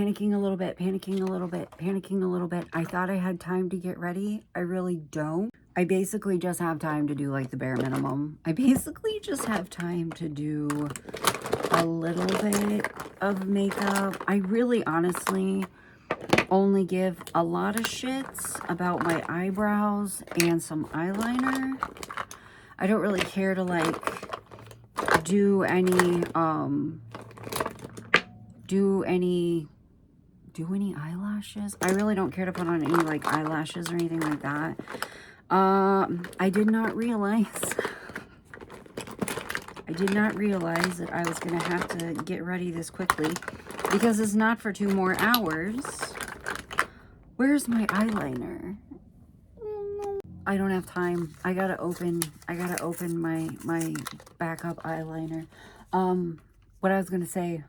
panicking a little bit, panicking a little bit, panicking a little bit. I thought I had time to get ready. I really don't. I basically just have time to do like the bare minimum. I basically just have time to do a little bit of makeup. I really honestly only give a lot of shits about my eyebrows and some eyeliner. I don't really care to like do any eyelashes. I really don't care to put on any like eyelashes or anything like that. I did not realize that I was gonna have to get ready this quickly because it's not for 2 more hours. Where's my eyeliner? I don't have time. I gotta open my backup eyeliner. What I was gonna say,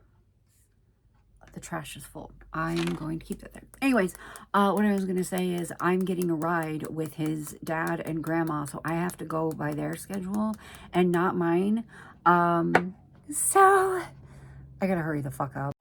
the trash is full. I'm going to keep it there. Anyways, what I was going to say is I'm getting a ride with his dad and grandma, so I have to go by their schedule and not mine. So I gotta hurry the fuck up.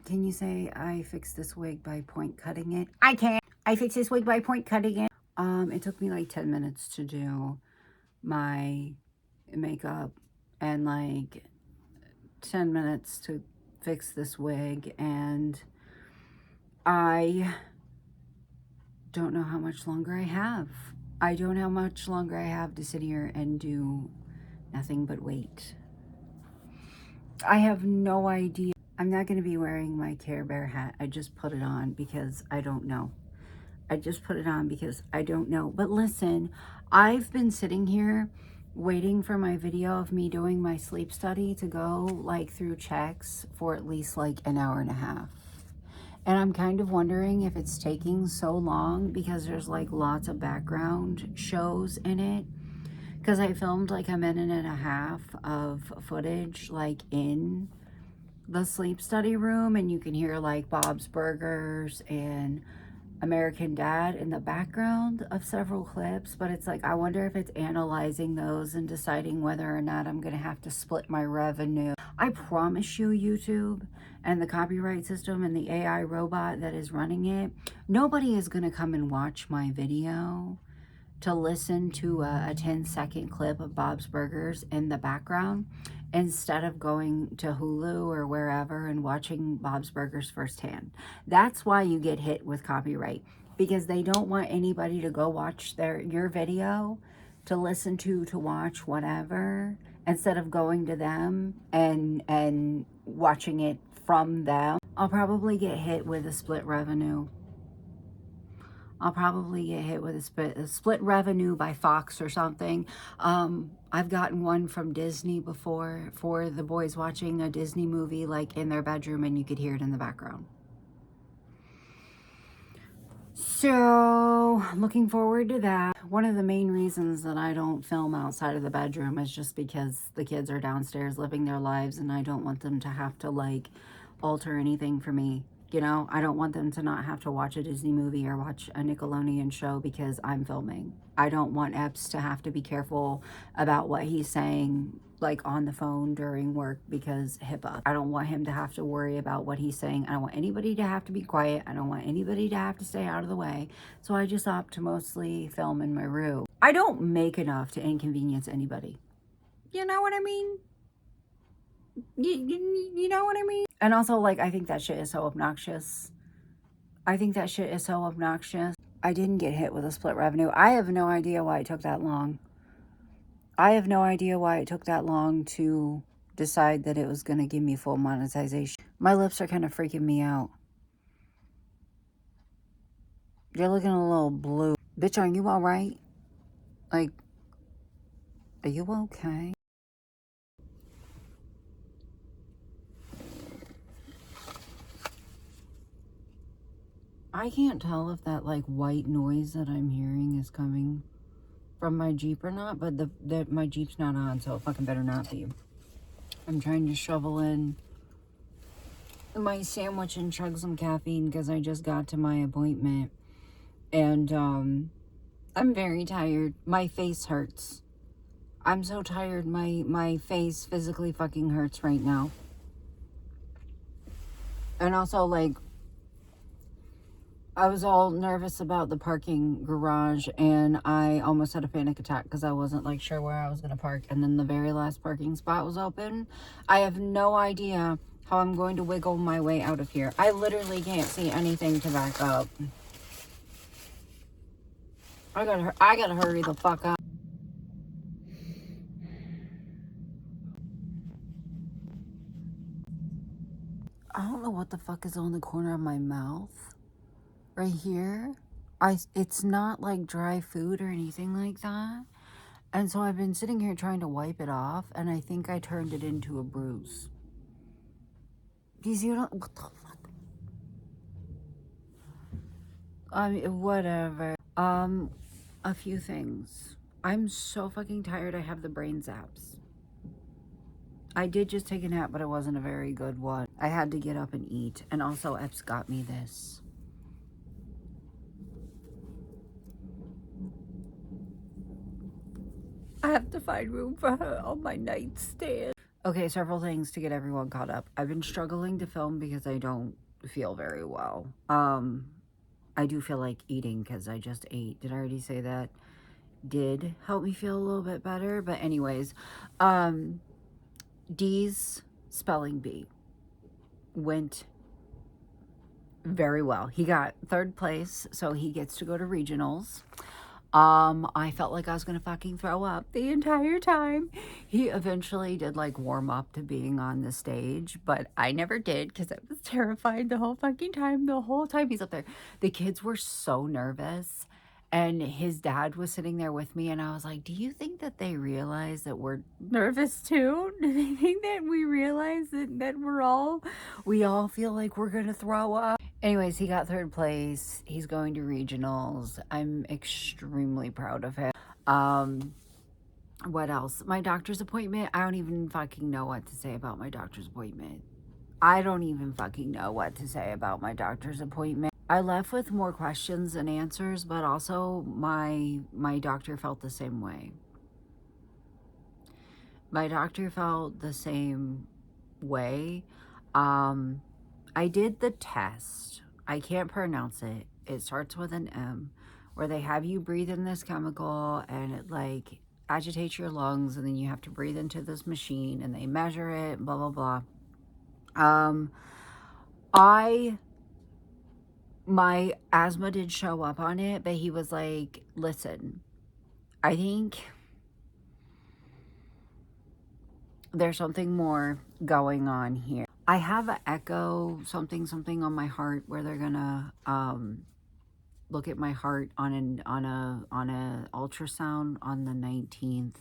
Can you say I fixed this wig by point cutting it? I can't. I fixed this wig by point cutting it. It took me like 10 minutes to do my makeup and like 10 minutes to fix this wig, and I don't know how much longer I have. I don't know how much longer I have to sit here and do nothing but wait. I have no idea. I'm not going to be wearing my Care Bear hat. I just put it on because I don't know. I just put it on because I don't know. But listen, I've been sitting here waiting for my video of me doing my sleep study to go like through checks for at least like an hour and a half. And I'm kind of wondering if it's taking so long because there's like lots of background shows in it. Because I filmed like a minute and a half of footage like in the sleep study room, and you can hear like Bob's Burgers and American Dad in the background of several clips, but it's like I wonder if it's analyzing those and deciding whether or not I'm gonna have to split my revenue. I promise you, YouTube and the copyright system and the AI robot that is running it, nobody is gonna come and watch my video to listen to a 10-second clip of Bob's Burgers in the background instead of going to Hulu or wherever and watching Bob's Burgers firsthand. That's why you get hit with copyright, because they don't want anybody to go watch your video to listen to watch whatever, instead of going to them and watching it from them. I'll probably get hit with a split revenue. I'll probably get hit with a split revenue by Fox or something. I've gotten one from Disney before for the boys watching a Disney movie like in their bedroom and you could hear it in the background. So, looking forward to that. One of the main reasons that I don't film outside of the bedroom is just because the kids are downstairs living their lives and I don't want them to have to like alter anything for me. You know, I don't want them to not have to watch a Disney movie or watch a Nickelodeon show because I'm filming. I don't want Epps to have to be careful about what he's saying like on the phone during work because HIPAA. I don't want him to have to worry about what he's saying. I don't want anybody to have to be quiet. I don't want anybody to have to stay out of the way. So I just opt to mostly film in my room. I don't make enough to inconvenience anybody. You know what I mean? You know what I mean? And also, like, I think that shit is so obnoxious. I think that shit is so obnoxious. I didn't get hit with a split revenue. I have no idea why it took that long. I have no idea why it took that long to decide that it was going to give me full monetization. My lips are kind of freaking me out. You're looking a little blue. Bitch, are you all right? Like, are you okay? I can't tell if that like white noise that I'm hearing is coming from my Jeep or not, but my Jeep's not on, so it fucking better not be. I'm trying to shovel in my sandwich and chug some caffeine because I just got to my appointment. And I'm very tired. My face hurts. I'm so tired. My face physically fucking hurts right now. And also, like, I was all nervous about the parking garage and I almost had a panic attack because I wasn't like sure where I was going to park. And then the very last parking spot was open. I have no idea how I'm going to wiggle my way out of here. I literally can't see anything to back up. I gotta hurry the fuck up. I don't know what the fuck is on the corner of my mouth. Right here. It's not like dry food or anything like that. And so I've been sitting here trying to wipe it off, and I think I turned it into a bruise. Because you don't, what the fuck? I mean, whatever. A few things. I'm so fucking tired. I have the brain zaps. I did just take a nap, but it wasn't a very good one. I had to get up and eat. And also, Epps got me this. I have to find room for her on my nightstand. Okay, several things to get everyone caught up. I've been struggling to film because I don't feel very well. I do feel like eating because I just ate. Did I already say that? Did help me feel a little bit better. But anyways, D's spelling bee went very well. He got third place, so he gets to go to regionals. I felt like I was gonna fucking throw up the entire time. He eventually did like warm up to being on the stage, but I never did because I was terrified the whole fucking time. The whole time he's up there, the kids were so nervous, and his dad was sitting there with me, and I was like, "Do you think that they realize that we're nervous too? Do they think that we realize that we all feel like we're gonna throw up?" Anyways, he got third place. He's going to regionals. I'm extremely proud of him. What else? My doctor's appointment. I don't even fucking know what to say about my doctor's appointment. I don't even fucking know what to say about my doctor's appointment. I left with more questions than answers, but also my doctor felt the same way. My doctor felt the same way. I did the test. I can't pronounce it. It starts with an M, where they have you breathe in this chemical and it like agitates your lungs, and then you have to breathe into this machine and they measure it, blah blah blah. My asthma did show up on it, but he was like, listen, I think there's something more going on here. I have an echo something on my heart where they're gonna look at my heart on a ultrasound on the 19th,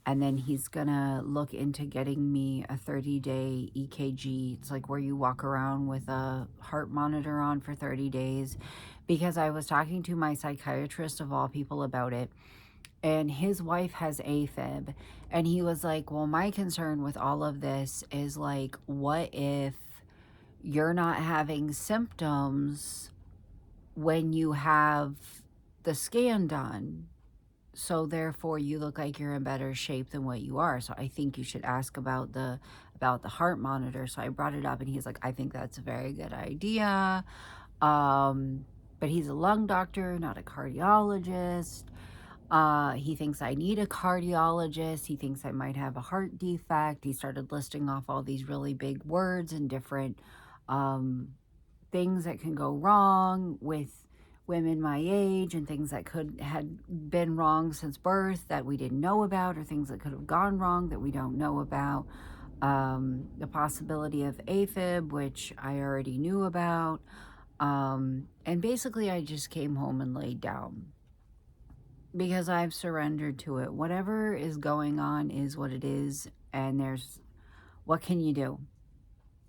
And then he's gonna look into getting me a 30-day EKG. It's like where you walk around with a heart monitor on for 30 days. Because I was talking to my psychiatrist of all people about it, and his wife has AFib. And he was like, well, my concern with all of this is like, what if you're not having symptoms when you have the scan done? So therefore you look like you're in better shape than what you are. So I think you should ask about the heart monitor. So I brought it up and he's like, I think that's a very good idea. But he's a lung doctor, not a cardiologist. He thinks I need a cardiologist. He thinks I might have a heart defect. He started listing off all these really big words and different things that can go wrong with women my age, and things that had been wrong since birth that we didn't know about, or things that could have gone wrong that we don't know about. The possibility of AFib, which I already knew about. And basically I just came home and laid down because I've surrendered to it. Whatever is going on is what it is, and what can you do?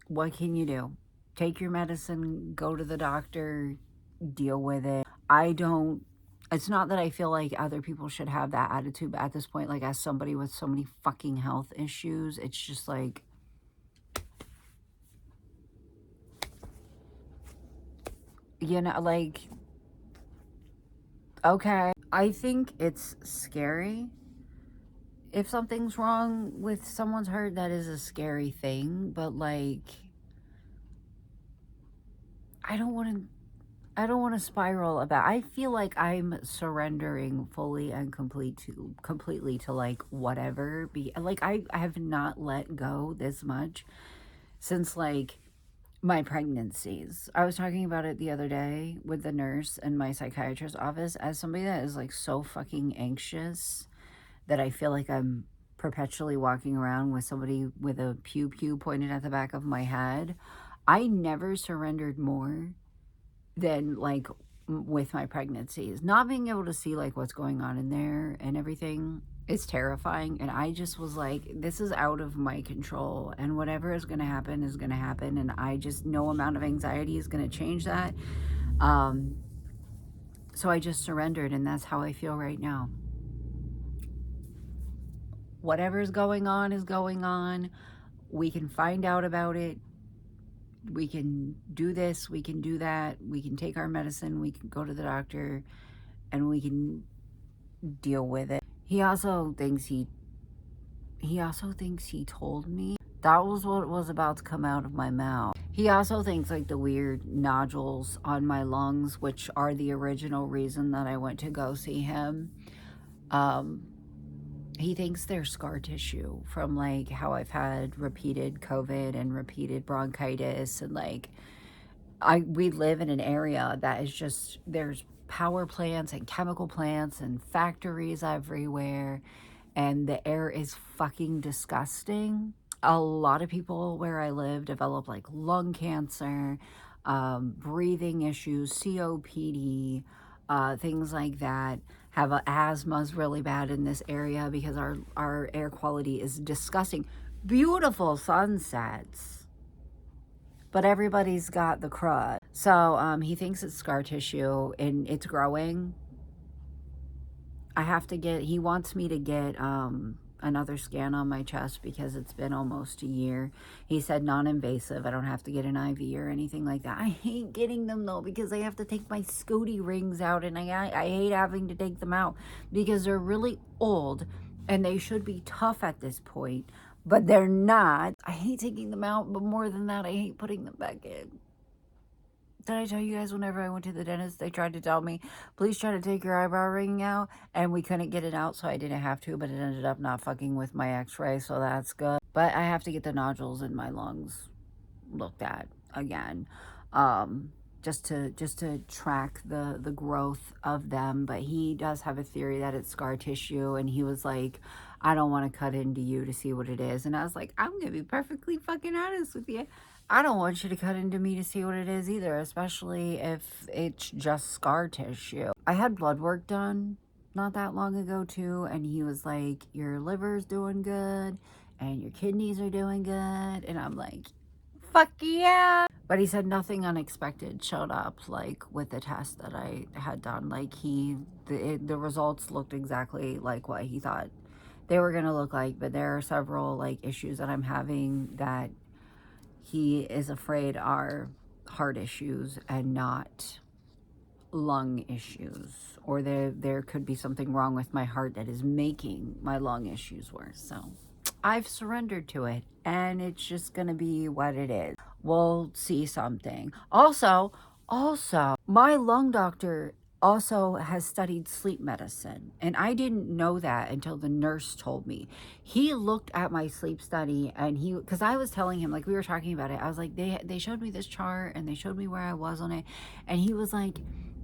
What can you do? Take your medicine, go to the doctor, deal with it. It's not that I feel like other people should have that attitude, but at this point, like, as somebody with so many fucking health issues, it's just like, like, okay. I think it's scary. If something's wrong with someone's heart, that is a scary thing, but like, I don't want to spiral about. I feel like I'm surrendering fully and completely to like whatever like I have not let go this much since like my pregnancies. I was talking about it the other day with the nurse in my psychiatrist's office, as somebody that is like so fucking anxious that I feel like I'm perpetually walking around with somebody with a pew pew pointed at the back of my head. I never surrendered more than like with my pregnancies. Not being able to see like what's going on in there and everything is terrifying. And I just was like, this is out of my control, and whatever is going to happen is going to happen. And I just, no amount of anxiety is going to change that. So I just surrendered, and that's how I feel right now. Whatever's going on is going on. We can find out about it. We can do this, we can do that, we can take our medicine, we can go to the doctor, and we can deal with it. He also thinks he told me that was what was about to come out of my mouth. He also thinks like the weird nodules on my lungs, which are the original reason that I went to go see him, he thinks they're scar tissue from like how I've had repeated COVID and repeated bronchitis, and like we live in an area that is just, there's power plants and chemical plants and factories everywhere, and the air is fucking disgusting. A lot of people where I live develop like lung cancer, breathing issues, COPD, things like that. Asthma's really bad in this area because our air quality is disgusting. Beautiful sunsets, but everybody's got the crud. So he thinks it's scar tissue and it's growing. He wants me to get another scan on my chest because it's been almost a year. He said non-invasive. I don't have to get an IV or anything like that. I hate getting them though because I have to take my Scooty rings out, and I hate having to take them out because they're really old and they should be tough at this point, but they're not. I hate taking them out, but more than that, I hate putting them back in. Did I tell you guys whenever I went to the dentist, they tried to tell me, please try to take your eyebrow ring out, and we couldn't get it out, so I didn't have to, but it ended up not fucking with my x-ray, so that's good. But I have to get the nodules in my lungs looked at again, just to track the growth of them. But he does have a theory that it's scar tissue, and he was like, I don't want to cut into you to see what it is. And I was like, I'm gonna be perfectly fucking honest with you. I don't want you to cut into me to see what it is either, especially if it's just scar tissue. I had blood work done not that long ago too, and he was like, your liver's doing good and your kidneys are doing good, and I'm like, fuck yeah. But he said nothing unexpected showed up, like with the test that I had done. Like the results looked exactly like what he thought they were gonna look like, but there are several like issues that I'm having that he is afraid are heart issues and not lung issues, or there could be something wrong with my heart that is making my lung issues worse. So I've surrendered to it, and it's just gonna be what it is. We'll see something. Also, my lung doctor also has studied sleep medicine, and I didn't know that until the nurse told me. He looked at my sleep study, and because I was telling him, like, we were talking about it, I was like, they showed me this chart and they showed me where I was on it, and he was like,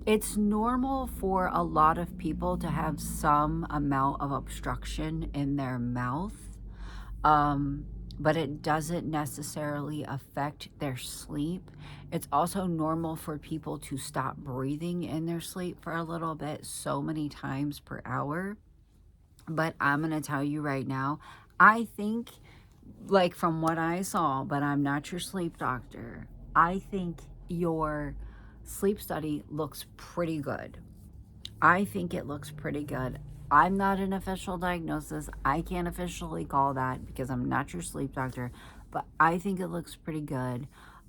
it's normal for a lot of people to have some amount of obstruction in their mouth, but it doesn't necessarily affect their sleep. It's also normal for people to stop breathing in their sleep for a little bit, so many times per hour. But I'm going to tell you right now, I think, like from what I saw, but I'm not your sleep doctor, I think your sleep study looks pretty good. I think it looks pretty good. I'm not an official diagnosis. I can't officially call that because I'm not your sleep doctor, but I think it looks pretty good.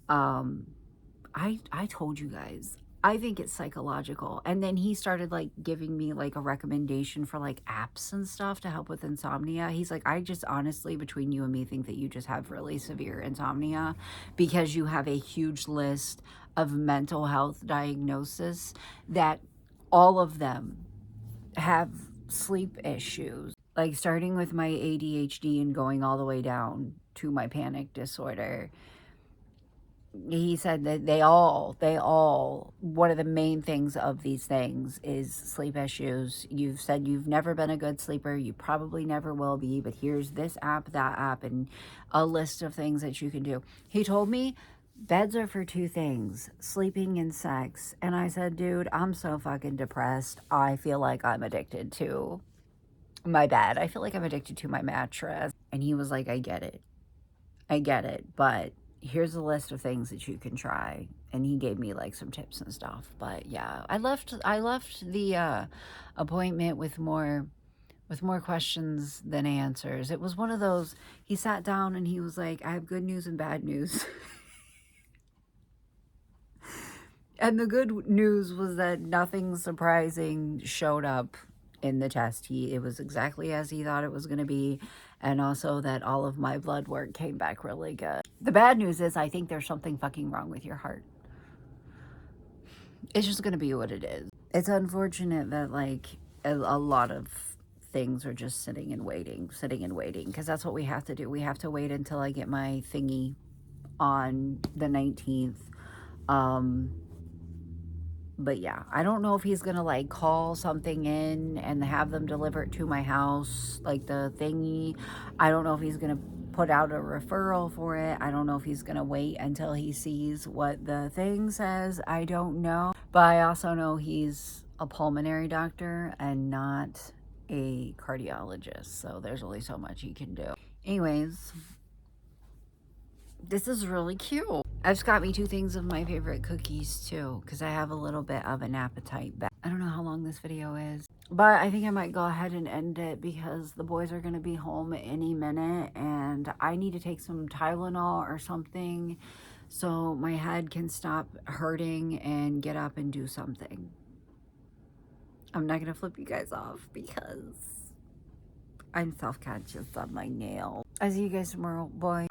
I told you guys, I think it's psychological. And then he started like giving me like a recommendation for like apps and stuff to help with insomnia. He's like, I just honestly, between you and me, think that you just have really severe insomnia because you have a huge list of mental health diagnoses that all of them have sleep issues, like starting with my ADHD and going all the way down to my panic disorder. He said that they all, one of the main things of these things is sleep issues. You've said you've never been a good sleeper. You probably never will be, but here's this app, that app, and a list of things that you can do. He told me beds are for two things, sleeping and sex. And I said, dude, I'm so fucking depressed. I feel like I'm addicted to my bed. I feel like I'm addicted to my mattress. And he was like, I get it. But here's a list of things that you can try. And he gave me like some tips and stuff. But yeah, I left the appointment with more questions than answers. It was one of those, he sat down and he was like, I have good news and bad news. And the good news was that nothing surprising showed up in the test. It was exactly as he thought it was going to be, and also that all of my blood work came back really good. The bad news is I think there's something fucking wrong with your heart. It's just going to be what it is. It's unfortunate that like a lot of things are just sitting and waiting, because that's what we have to do. We have to wait until I get my thingy on the 19th. But yeah, I don't know if he's gonna like call something in and have them deliver it to my house, like the thingy. I don't know if he's gonna put out a referral for it. I don't know if he's gonna wait until he sees what the thing says. I don't know. But I also know he's a pulmonary doctor and not a cardiologist. So there's only so much he can do. Anyways, this is really cute. I've got me two things of my favorite cookies too, because I have a little bit of an appetite back. I don't know how long this video is, but I think I might go ahead and end it because the boys are going to be home any minute and I need to take some Tylenol or something so my head can stop hurting and get up and do something. I'm not going to flip you guys off because I'm self-conscious on my nail. I'll see you guys tomorrow. Bye.